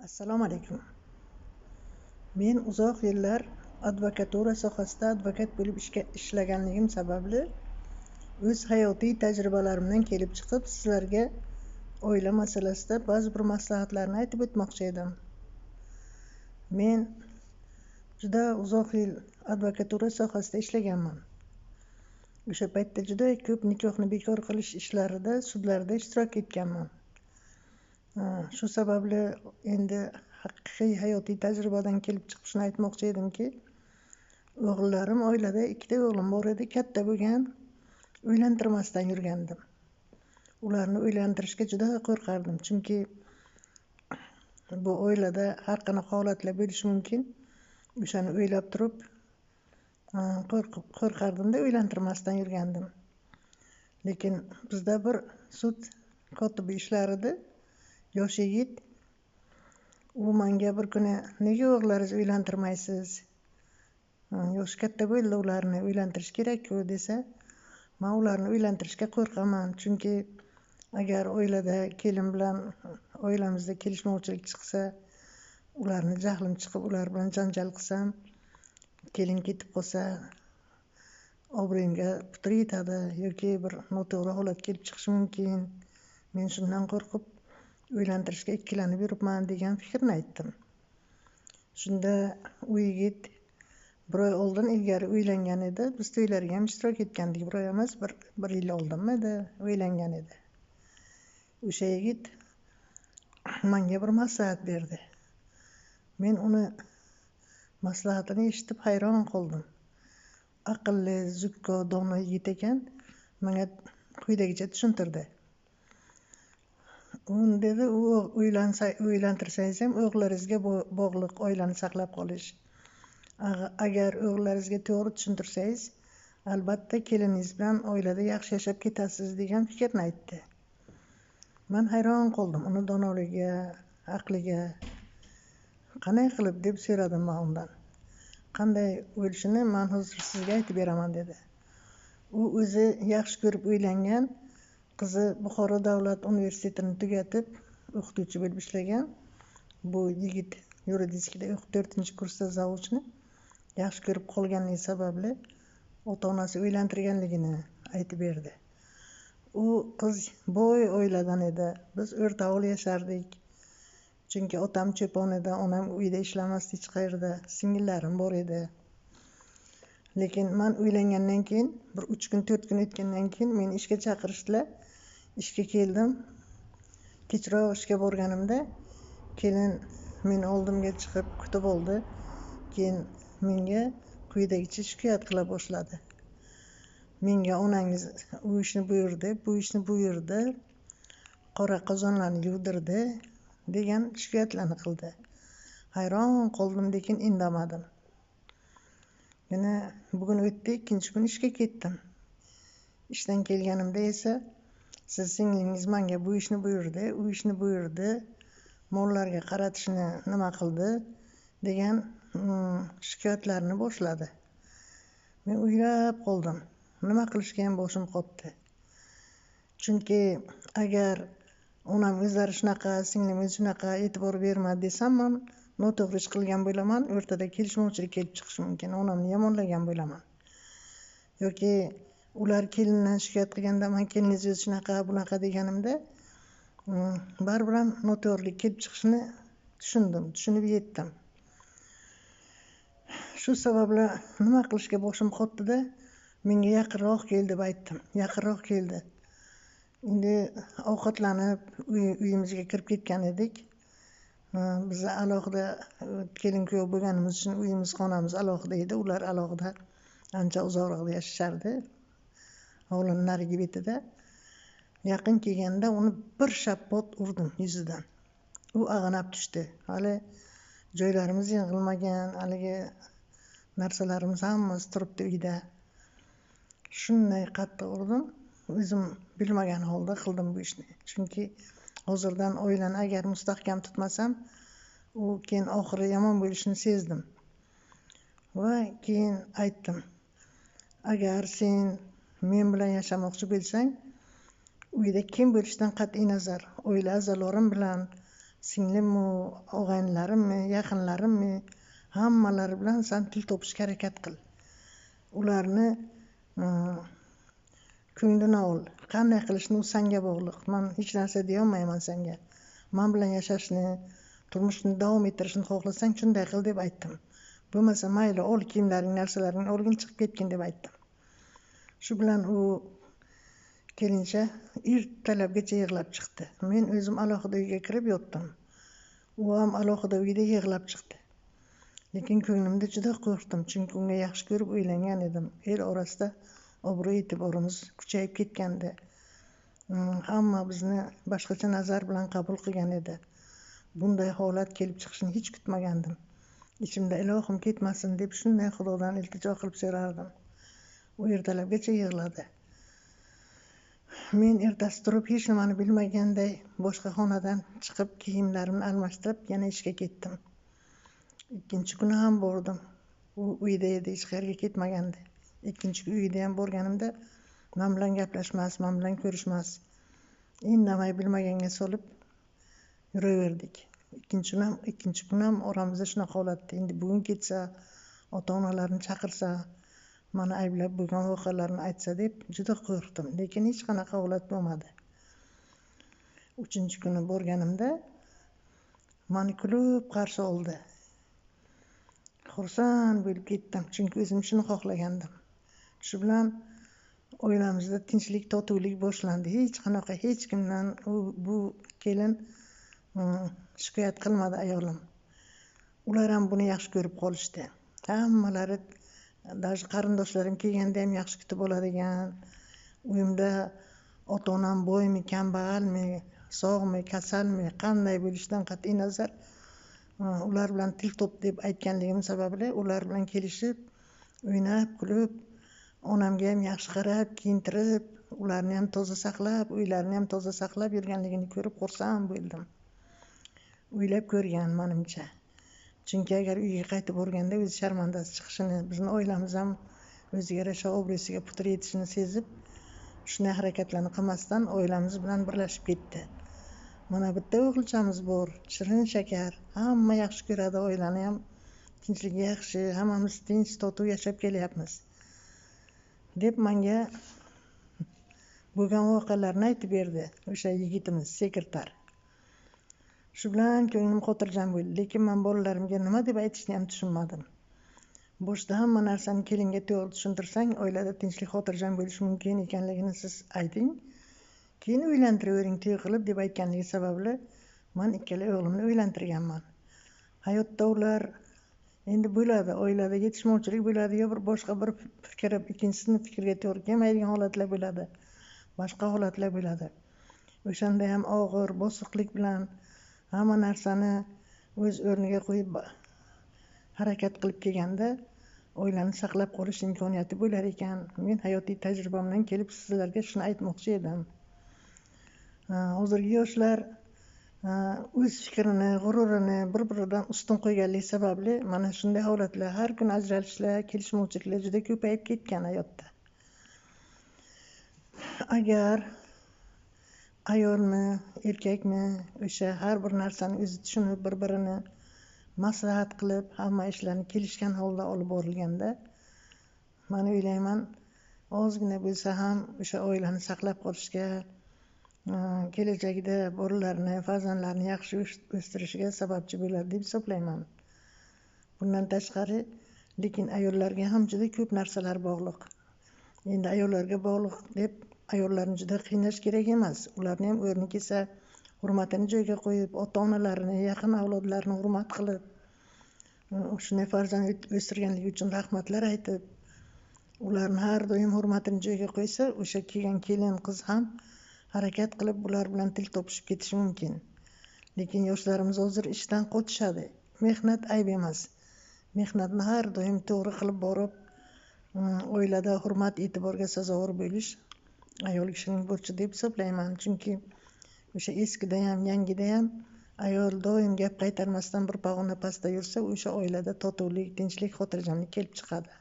Assalomu alaykum. Men uzoq yillar advokatura sohasida advokat bo'lib ishlaganligim sababli o'z hayotiy tajribalarimdan kelib chiqib sizlarga oila masalasida ba'zi bir maslahatlarni aytib o'tmoqchi edim. Men juda uzoq yil advokatura sohasida ishlaganman. O'sha paytda juda ko'p nikohni bekor qilish ishlarida, sudlarda ishtirok etganman. Shu sababli endi haqiqiy hayotiy tajribadan kelib chiqib shuni aytmoqchi edimki, o'g'illarim oilada ikkita o'g'lim bor edi, katta bo'lgan, uylantirmasdan yurgandim. Ularni uylantirishga juda qo'rqardim, chunki bu oilada har qanaqa holatlar bo'lishi mumkin. O'shani o'ylab turib qo'rqardimda uylantirmasdan yurgandim. Lekin bizda bir sud kotibi ishlar edi, yosh yigit. U menga bir kuni nega o'g'laringizni uylantirmaysiz? Yoshi katta bo'ldi, ularni uylantirish kerak-ku desa, men ularni uylantirishga qo'rqaman, chunki agar oilada kelin bilan oilamizda kelishmovchilik chiqsa, ularni jahlim chiqib, ular bilan janjal qilsam, kelin ketib qolsa, obro'yimga putur yetadi yoki bir noto'g'ri holat kelib chiqishi mumkin. Men shundan qo'rqib uylantirishga ikkilanib yuribman degan fikrni aytdim. Shunda u yigit bir oy oldin ilgari uylangan edi. Biz to'ylariga ham ishtirok etgandik. Bir oy emas, bir yil oldinmi edi uylangan edi. O'sha yigit menga bir maslahat berdi. Men uni maslahatini eshitib hayron qoldim. Aqlli, zukko, dono yigit ekan. Menga quyidagicha tushuntirdi. Dedi, uylantirsangiz ham o'g'laringizga bog'liq oilani saqlab qolish. Agar o'g'laringizga to'g'ri tushuntirsangiz, albatta keliningiz bilan oilada yaxshi yashab ketasiz degan fikrni aytdi. Men hayron qoldim uni donoligiga, aqliga. Qanday qilib deb so'radim men undan. Qanday bo'lishini men hozir sizga aytib beraman dedi. U o'zi yaxshi ko'rib uylangan, qizi Buxoro davlat universitetini tugatib o'qituvchi bo'lib ishlagan. Bu yigit yuridikada 4-kursda zavuchni yaxshi ko'rib qolganligi sababli ota-onasi uylantirganligini aytib berdi. U qiz boy oiladan edi. Biz o'rtog'il yashardik. Chunki otam cho'pon edi, onam uyda ishlamasdi hech qayerda, singillarim bor edi. Lekin men uylangandan keyin bir 3 kun, 4 kun o'tgandan keyin meni ishga chaqirishdilar. Ishga keldim. Kechroq ishga borganimda kelin meni oldimga chiqib kutib oldi. Keyin menga quyidagicha shikoyat qila boshladi. Menga onangiz u ishni buyurdi, bu ishni buyurdi, qora qozonlarni yuvdirdi degan shikoyatlarni qildi. Hayron qoldim, lekin indamadim. Yana bugun o'tdi, ikkinchi kun ishga ketdim. Ishdan kelganimda esa siz singlingiz menga bu ishni buyurdi, u ishni buyurdi, mollarga qaratishni nima qildi degan shikoyatlarni boshladi. Men o'ylab qoldim. Nima qilishga ham boshim qotdi. Chunki agar onam o'zlari shunaqa, singlim o'zi shunaqa e'tibor bermadi desam, men noto'g'ri ish qilgan bo'laman, o'rtada kelishmovchilik kelib chiqishi mumkin. Onamni yomonlagan bo'laman. Yoki ular kelindan shikoyat qilganda men keliningiz o'zi shunaqa, bunaqa deganimda baribir ham noto'g'rilik kelib chiqishini tushunib yetdim. Shu sababli nima qilishga boshim qotdi-da, menga yaqinroq kel deb aytdim. Yaqinroq keldi. Endi ovqatlanib uyimizga kirib ketgan edik. Biz alohida kelin kuyov bo'lganimiz uchun uyimiz, xonamiz alohida edi. Ular alohida ancha uzoqroqda yashashardi. Hovlining narigi betida. Yaqin kelganda uni bir shappot urdim yuzidan. U ag'anab tushdi. Hali joylarimiz yig'ilmagan, haligi narsalarimiz hammasi turibdi uyda. Shunday qattiq urdim. O'zim bilmagan holda qildim bu ishni. Chunki hozirdan oilani agar mustahkam tutmasam, u keyin oxiri yomon bo'lishini sezdim. Va keyin aytdim. Agar sen men bilan yashamoqchi bo'lsang, uyda kim bo'lishidan qat'iy nazar, oila a'zolarim bilan singlimmi, og'aynilarimmi, yaqinlarimmi, hammalari bilan san til topishga harakat qil. Ularni ko'nglini ol. Qanday qilishni u senga bog'liq. Men hech narsa deyolmayman senga. Men bilan yashashni, turmushni davom ettirishni xohlasang shunday qil deb aytdim. Bo'lmasa mayli, ol kiyimlaring, narsalaringni olgin, chiqib ketgin deb aytdim. Shu bilan u kelincha ertalabgacha yig'lab chiqdi. Men o'zim alohida uyga kirib yotdim. U ham alohida uyda yig'lab chiqdi. Lekin ko'nglimda juda qo'rqdim, chunki unga yaxshi ko'rib uylangan edim. El orasida obro' e'tiborimiz kuchayib ketgandi. Hamma bizni boshqacha nazar bilan qabul qilgan edi. Bunday holat kelib chiqishini hech kutmagandim. Ichimda ilohim ketmasin deb shunday Xudodan iltijo qilib so'rardim. U ertalabgacha yig'ladi. Men ertasi turib hech nimani bilmaganday boshqa xonadan chiqib kiyimlarimni almashtirib yana ishga ketdim. Ikkinchi kuni ham bordim. U uyda edi, hech qayerga ketmagandi. Ikkinchi uyda ham borganimda men bilan gaplashmas, men bilan ko'rishmas. Indamay bilmaganga solib yuraverdik. Ikkinchi kun ham oramizda shunaqa holatda. Endi bugun ketsa, ota-onalarini chaqirsa, meni ayblab bo'lgan voqealarni aytsa deb juda qo'rqdim. Lekin hech qanaqa holat bo'lmadi. 3-kuni borganimda meni kulib qarshi oldi. Xursand bo'lib ketdim, chunki o'zim shuni xohlagandim. Shu bilan oilamizda tinchlik, totuvlik boshlandi. Hech qanaqa hech kimdan bu kelin shikoyat qilmadi ayolim. Ular ham buni yaxshi ko'rib qolishdi. Hammalari, даже qarindoshlarim kelganda ham yaxshi kutib oladigan. Uyimda ota-onam boymi, kambag'almi, sog'mi, kasalmi, qanday bo'lishidan qat'iy nazar ular bilan til top deb aytganligim sababli ular bilan kelishib, o'ynab, kulib, onamga ham yaxshi qarab, kiyintirib, ularni ham toza saqlab, uylarini ham toza saqlab yurganligini ko'rib xursand bo'ldim. O'ylab ko'rgan menimcha. Chunki agar uyga qaytib borganda o'zi sharmandasi chiqishini, bizni oilamiz ham o'ziga yarasha obro'siga putur yetishini sezib, shunday harakatlarni qilmasdan oilamiz bilan birlashib ketdi. Mana bitta o'g'ilchamiz bor, shirin shakar, hamma yaxshi ko'radi, oilani ham tinchligi yaxshi, hammamiz tinch, totuv yashab kelyapmiz deb menga bo'lgan voqealarni aytib berdi o'sha yigitimiz, sekretar. Shu bilan ko'nglim xotirjam bo'ldi, lekin men bolalarimga nima deb aytishni ham tushunmadim. Boshda hamma narsani kelinga to'g'ri tushuntirsang, oilada tinchlik, xotirjam bo'lishi mumkin ekanligini siz ayting. Keyin uylantiravering to'y qilib deb aytganligi sababli men ikkala o'g'limni uylantirganman. Hayotda ular endi bo'ladi, oilada yetishmovchilik bo'ladi, yo bir boshqa bir fikr, ikkinchisini fikriga to'g'ri kelmaydigan holatlar bo'ladi, boshqa holatlar bo'ladi. O'shanda ham og'ir, bosiqlik bilan hamma narsani o'z o'rniga qo'yib harakat qilib kelganda oilani saqlab qolish imkoniyati bo'lar ekan. Men hayotiy tajribamdan kelib sizlarga shuni aytmoqchi edim. Hozirgi yoshlar o'z fikrini, g'ururini bir-biridan ustun qo'yganligi sababli mana shunday holatlar, har kun ajralishlar, kelishmovchiliklar juda ko'payib ketgan hayotda. Agar ayolmi, erkakmi, o'sha har bir narsani o'zi tushunib, bir-birini maslahat qilib, hamma ishlarni kelishgan holda olib borilganda, men o'ylayman, ozgina bo'lsa ham o'sha oilani saqlab qolishga, kelajakda bolalarni, farzandlarni yaxshi o'stirishiga sababchi bo'ladi deb hisoblayman. Bundan tashqari, lekin ayollarga ham juda ko'p narsalar bog'liq. Endi ayollarga bog'liq deb ayollarni juda qiynash kerak emas. Ularni ham o'rni kelsa hurmatini joyiga qo'yib, ota-onalarini, yaqin avlodlarini hurmat qilib, shunday farzand o'stirganligi uchun rahmatlar aytib, ularni har doim hurmatini joyiga qo'ysa, o'sha kelgan kelin qiz ham harakat qilib bular bilan til topishib ketishi mumkin. Lekin yoshlarimiz hozir ishdan qochishadi. Mehnat ayb emas. Mehnatni har doim to'g'ri qilib borib, oilada hurmat, e'tiborga sazovor bo'lish ayol kishining burchi deb hisoblayman. Chunki o'sha eskida ham, yangida ham ayol doim gap qaytarmasdan bir pog'ona pastda yursa, o'sha oilada totuvlik, tinchlik, xotirjamlik kelib chiqadi.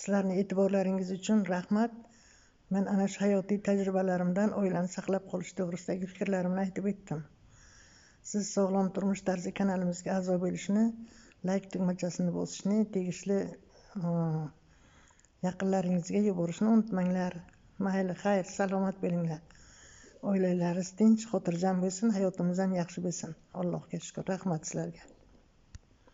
Sizlarning e'tiborlaringiz uchun rahmat. Men ana shu hayotiy tajribalarimdan oilani saqlab qolish to'g'risidagi fikrlarimni aytib o'tdim. siz sog'lom turmush tarzi kanalimizga a'zo bo'lishni, layk tugmachasini bosishni, tegishli yaqinlaringizga yuborishni unutmanglar. Mayli, xayr, salomat bo'linglar. Oilalaringiz tinch, xotirjam bo'lsin, hayotimiz ham yaxshi bo'lsin. Allohga shukr, rahmat sizlarga.